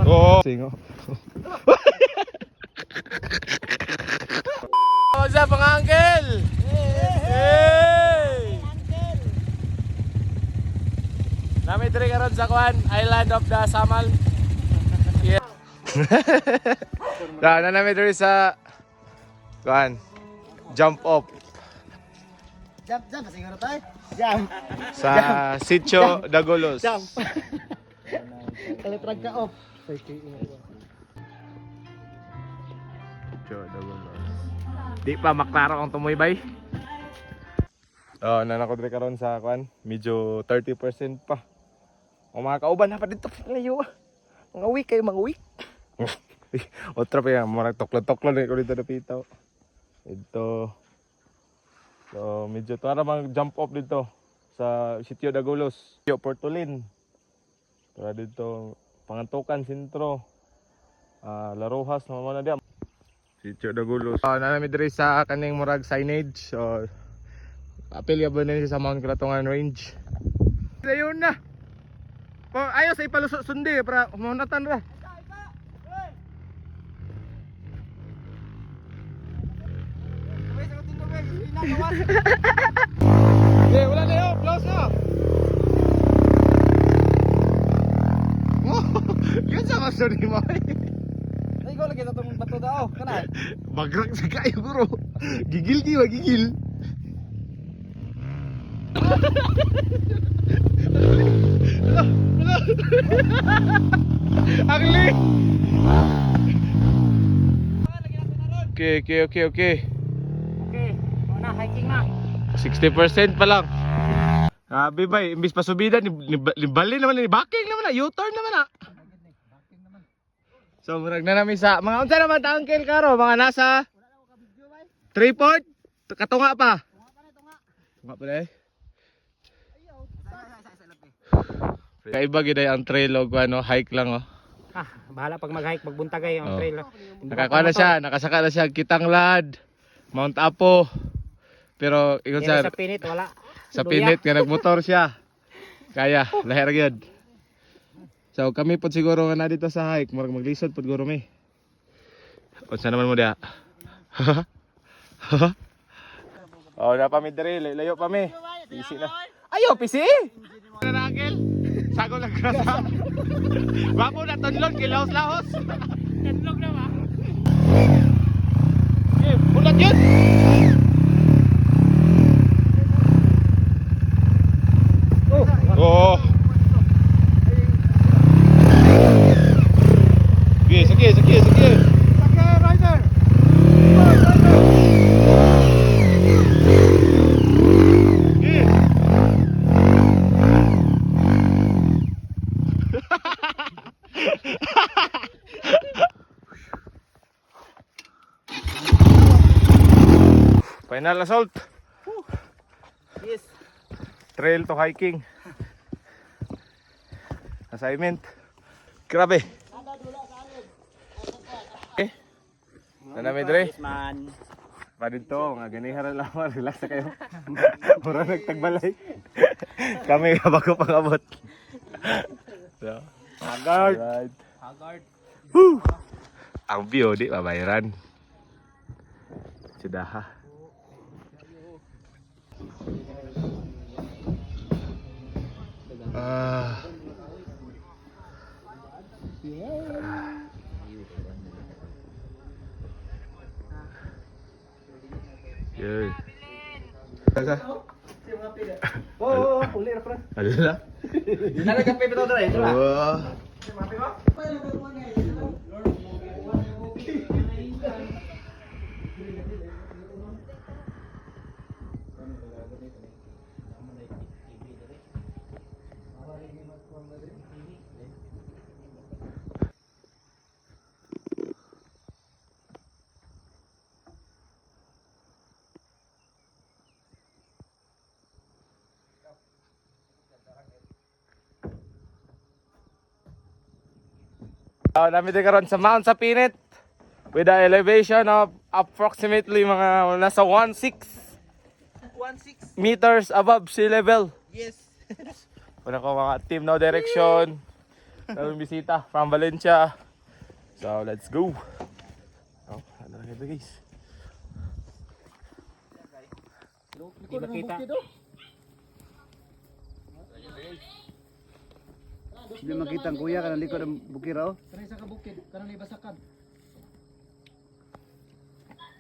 Oh, singo. What's up mga uncle? Hey! Nami diri karon sa Kuan, Island of the Samal. Yeah. Na nami diri sa Kuan, jump off. Jump siguro tayo. Jump. Sa Sitio Dagolos. Jump. Kalitrag ka off. Sitio Dagolos. Di pa maklaro ang tumoy bay. Oh, nanako diri karon sa Kuan, medyo 30% pa. O mga kauban na pa dito layo. Mga week kayo, mga week. Otra pa yan, mga toklo-toklo na ko dito napitaw. Ito. So, medyo tara mag-jump off dito sa Sitio Dagolos. Sitio Portolin. Tara dito, Pangantukan, Sintro. Laruhas, naman na diyan. Sitio Dagolos. Nanami diri sa kaning murag signage. So, apel ya ba na sa Mount Kratongan Range. Ayun na. Ayaw sa ipalusot sundi para umunatan ra. Eh, wala na yun, close na. Yun sa maso ni mo. Ay, ikaw lagi sa itong bato daw. Kanan? Bagrak sa kayo bro. Gigil ki, gigil. Agli. Okay. Okay, na, hiking na. 60% pa lang. Sabi ba, imbis pa subida, bali naman, baking naman na, U-turn naman na. So, murag na namin sa, mga unsa naman taong kill karo, mga nasa 3-port, katunga pa. Tunga pa na eh. Kaiba gid ang trail og ano, hike lang oh. Bahala pag mag-hike, magbuntagay ang trail. Nakakuha na siya, nakasaka na siya Kitanglad, Mount Apo. Pero ingon Sa sa pinit, wala. sa pinit nga nagmotor siya. Kaya, lahir gyud. So kami pod siguro nga na dito sa hike, murag maglisod pod guro mi. Unsa naman mo dia? Oh, na pa mi diri, layo pa mi. Pisi na. Ayo, pisi. Na angel. Sago lang grasa. Babo na tonlon kilaos-laos. Tonlog na ba? Eh, ulat yun. Oh. Sige. Sige, rider. Final assault. Yes. Trail to hiking. Assignment. Grabe. Okay. Nanami dre. Man. Pa dito, nga ganihan lang, relax na kayo. Mura nagtagbalay. Kami bago pang-abot. So, Haggard. Right. Haggard. Woo! Ang view di babayaran. Sudah ha. Yun. Kaka. Oh, puli ra pala. Ala. Nalagay pa ito dre, ito Wah. Namin din karon sa Mount Sapinit with an elevation of approximately mga nasa 16 meters above sea level. Yes. Una ko mga team no direction. Daming bisita from Valencia. So let's go. Oh, ano na ito guys? Hindi makita. Hindi makita ang kuya kanang likod ng bukira oh. Kanang isa ka bukid, kanang ibasakan.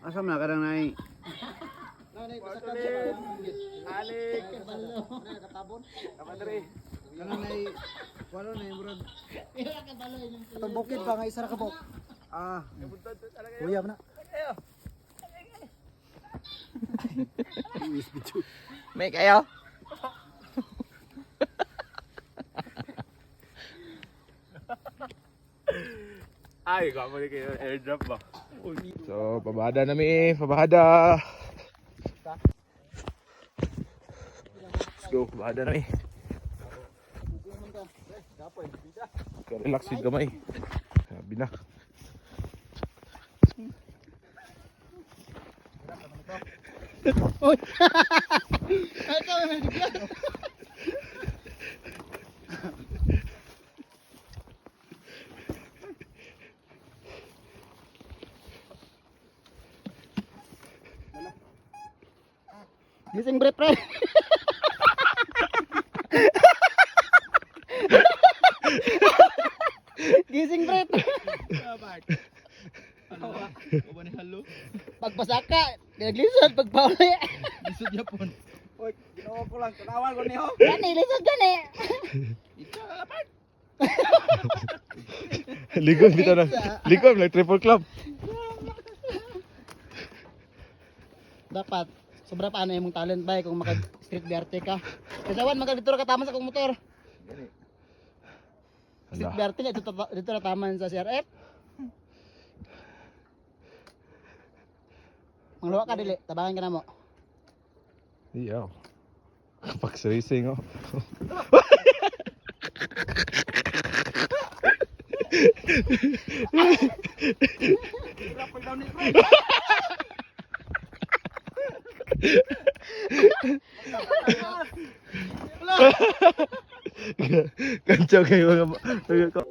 Asa man kanang nay Kanang ibasakan siya kanang bukid. Alex! Kabalo. Katabon. Kamadre! kanang nay wala nay murag Katong bukid ba nga isa ra ka buk. ah Kuya man na. May kayo? Ay, gwapo rin kayo. Airdrop ba? So, pabahada namin. Pabahada. Let's go. Pabahada namin. Relax yung gamay. Sabi na. Gising bre pre. Gising bre. Pagpasaka, naglisod pagpauli. lisod yapon. Oy, ginawa ko lang. Tanawan ko niyo. Gani lisod gani. Ligom dito na. Ligom like triple club. Dapat sobra pa ano imong talent ba kung maka street BRT ka. Kasawan maka dito ra katama sa kong motor. Street Hala. BRT nga dito ra taman sa CRF. Mangluwa ka dili, tabangan ka na mo. Iyaw. Kapag racing oh. Kancho kayo mga